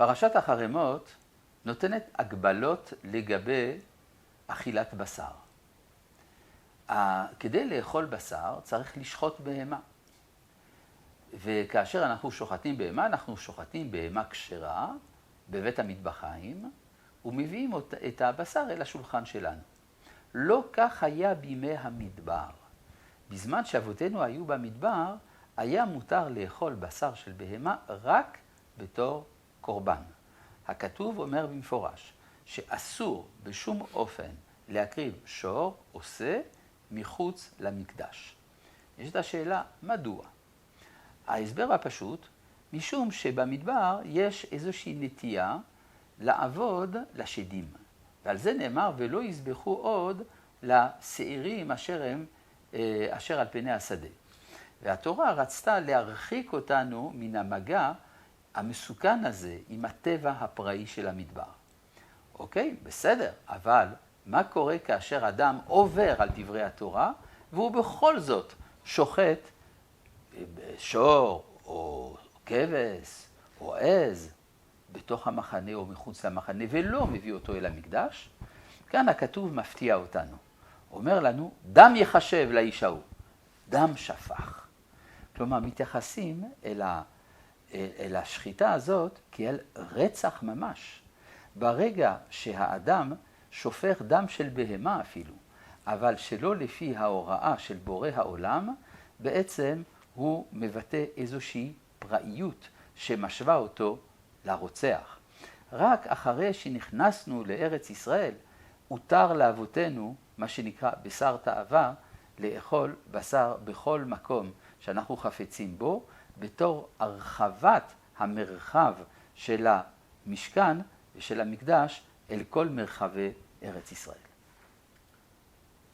פרשת החרמות נותנת הגבלות לגבי אכילת בשר. כדי לאכול בשר צריך לשחוט בהמה. וכאשר אנחנו שוחטים בהמה, אנחנו שוחטים בהמה כשרה בבית המטבחיים, ומביאים את הבשר אל השולחן שלנו. לא כך היה בימי המדבר. בזמן שאבותינו היו במדבר, היה מותר לאכול בשר של בהמה רק בתור קורבן. הכתוב אומר במפורש שאסור בשום אופן להקריב שור או שא מחוץ למקדש. יש את השאלה, מדוע? ההסבר הפשוט, משום שבמדבר יש איזושהי נטייה לעבוד לשדים. ועל זה נאמר, ולא יזבחו עוד לשעירים אשר על פני השדה. והתורה רצתה להרחיק אותנו מן המגע המסוכן הזה עם הטבע הפראי של המדבר. אוקיי, בסדר, אבל מה קורה כאשר אדם עובר על דברי התורה, והוא בכל זאת שוחט שור או כבש או עז בתוך המחנה או מחוץ למחנה, ולא מביא אותו אל המקדש? כאן הכתוב מפתיע אותנו. אומר לנו, דם יחשב לאיש ההוא. דם שפך. כלומר, מתייחסים אל השחיטה הזאת כאל רצח ממש. ברגע שהאדם שופך דם של בהמה אפילו, אבל שלא לפי ההוראה של בורא העולם, בעצם הוא מבטא איזושהי פראיות שמשווה אותו לרוצח. רק אחרי שנכנסנו לארץ ישראל, הותר לאבותינו, מה שנקרא בשר תאווה, לאכול בשר בכל מקום שאנחנו חפצים בו, בתור הרחבת המרחב של המשכן ושל המקדש אל כל מרחבי ארץ ישראל.